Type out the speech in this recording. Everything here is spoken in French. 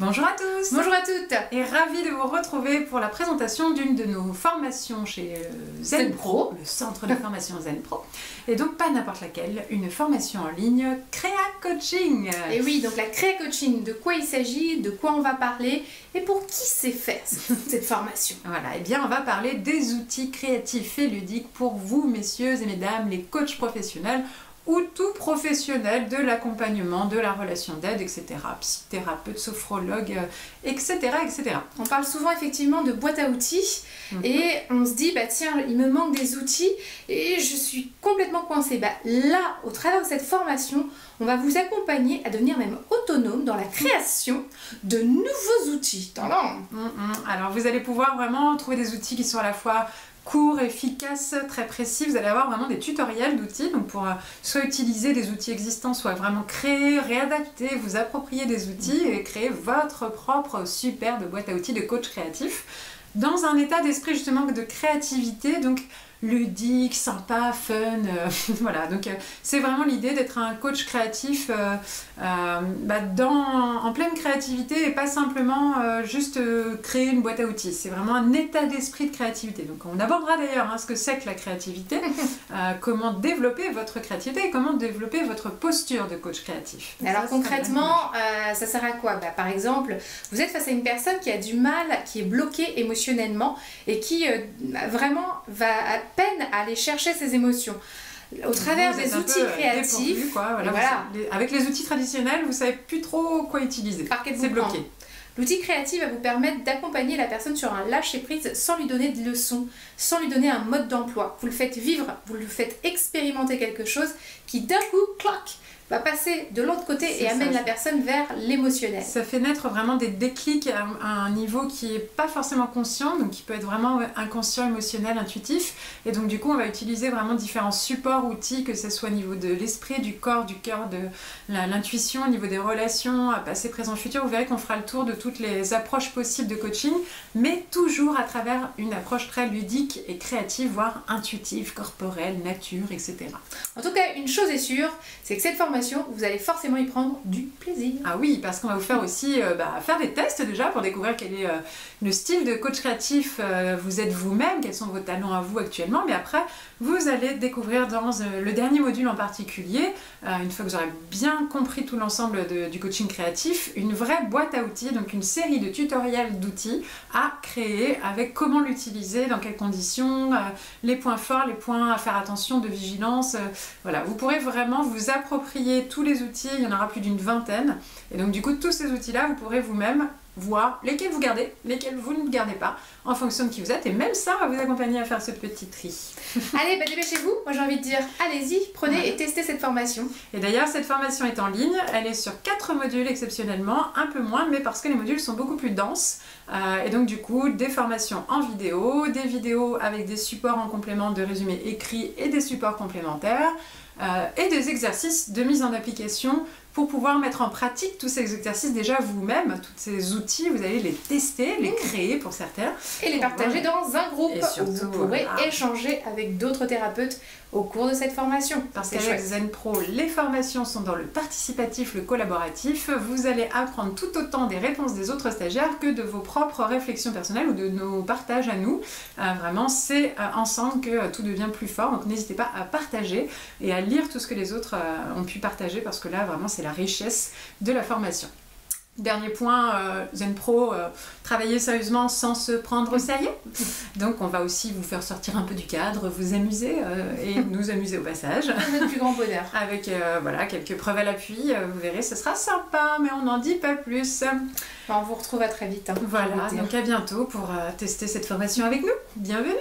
Bonjour à tous. Bonjour à toutes. Et ravie de vous retrouver pour la présentation d'une de nos formations chez Zen-Pro, le centre de formation Zen-Pro. Et donc pas n'importe laquelle, une formation en ligne Créa Coaching. Et oui, donc la Créa Coaching, de quoi il s'agit, de quoi on va parler et pour qui c'est fait cette formation. Voilà, et bien on va parler des outils créatifs et ludiques pour vous, messieurs et mesdames, les coachs professionnels ou tout professionnel de l'accompagnement, de la relation d'aide, etc. Psychothérapeute, sophrologue, etc., etc. On parle souvent effectivement de boîte à outils et on se dit, bah tiens, il me manque des outils et je suis complètement coincée. Bah, là, au travers de cette formation, on va vous accompagner à devenir même autonome dans la création de nouveaux outils. Alors vous allez pouvoir vraiment trouver des outils qui sont à la fois court, efficace, très précis. Vous allez avoir vraiment des tutoriels d'outils, donc pour soit utiliser des outils existants, soit vraiment créer, réadapter, vous approprier des outils et créer votre propre superbe boîte à outils de coach créatif dans un état d'esprit justement de créativité, donc ludique, sympa, fun, voilà, donc c'est vraiment l'idée d'être un coach créatif en pleine créativité et pas simplement juste créer une boîte à outils. C'est vraiment un état d'esprit de créativité. Donc on abordera d'ailleurs ce que c'est que la créativité, comment développer votre créativité et comment développer votre posture de coach créatif. Alors concrètement, ça sert à quoi? Par exemple, vous êtes face à une personne qui a du mal, qui est bloquée émotionnellement et qui vraiment va à peine à aller chercher ses émotions. Au travers des outils créatifs, voilà. Avec les outils traditionnels, vous savez plus trop quoi utiliser. Par quel c'est bloqué. L'outil créatif va vous permettre d'accompagner la personne sur un lâcher-prise sans lui donner de leçons, sans lui donner un mode d'emploi. Vous le faites vivre, vous le faites expérimenter quelque chose qui d'un coup, clac, va passer de l'autre côté et amène la personne vers l'émotionnel. Ça fait naître vraiment des déclics à un niveau qui n'est pas forcément conscient, donc qui peut être vraiment inconscient, émotionnel, intuitif. Et donc du coup, on va utiliser vraiment différents supports, outils, que ce soit au niveau de l'esprit, du corps, du cœur, de l'intuition, au niveau des relations, passé, présent, futur. Vous verrez qu'on fera le tour de toutes les approches possibles de coaching, mais toujours à travers une approche très ludique et créative, voire intuitive, corporelle, nature, etc. En tout cas, une chose est sûre, c'est que cette formation, vous allez forcément y prendre du plaisir. Ah oui, parce qu'on va vous faire aussi faire des tests déjà pour découvrir quel est le style de coach créatif vous êtes vous-même, quels sont vos talents à vous actuellement, mais après vous allez découvrir dans le dernier module en particulier, une fois que vous aurez bien compris tout l'ensemble du coaching créatif, une vraie boîte à outils, donc une série de tutoriels d'outils à créer avec comment l'utiliser, dans quelles conditions, les points forts, les points à faire attention de vigilance, voilà, vous pourrez vraiment vous approprier tous les outils, il y en aura plus d'une vingtaine, et donc du coup tous ces outils-là, vous pourrez vous-même voir lesquels vous gardez, lesquels vous ne gardez pas, en fonction de qui vous êtes, et même ça va vous accompagner à faire ce petit tri. Allez, dépêchez-vous, moi j'ai envie de dire, allez-y, prenez et testez cette formation. Et d'ailleurs, cette formation est en ligne, elle est sur 4 modules exceptionnellement, un peu moins, mais parce que les modules sont beaucoup plus denses, et donc du coup, des formations en vidéo, des vidéos avec des supports en complément de résumés écrits et des supports complémentaires, et des exercices de mise en application pour pouvoir mettre en pratique tous ces exercices déjà vous-même, tous ces outils, vous allez les tester, les créer pour certains. Et les partager dans un groupe surtout, où vous pourrez échanger avec d'autres thérapeutes au cours de cette formation. Parce qu'avec Zen-Pro, les formations sont dans le participatif, le collaboratif. Vous allez apprendre tout autant des réponses des autres stagiaires que de vos propres réflexions personnelles ou de nos partages à nous. Vraiment, c'est ensemble que tout devient plus fort. Donc n'hésitez pas à partager et à lire tout ce que les autres ont pu partager parce que là, vraiment, c'est la richesse de la formation. Dernier point, Zen-Pro, travailler sérieusement sans se prendre au sérieux. Donc on va aussi vous faire sortir un peu du cadre, vous amuser et nous amuser au passage. Notre plus grand bonheur. Avec voilà, quelques preuves à l'appui, vous verrez, ce sera sympa, mais on n'en dit pas plus. On vous retrouve à très vite. Voilà, donc à bientôt pour tester cette formation avec nous. Bienvenue.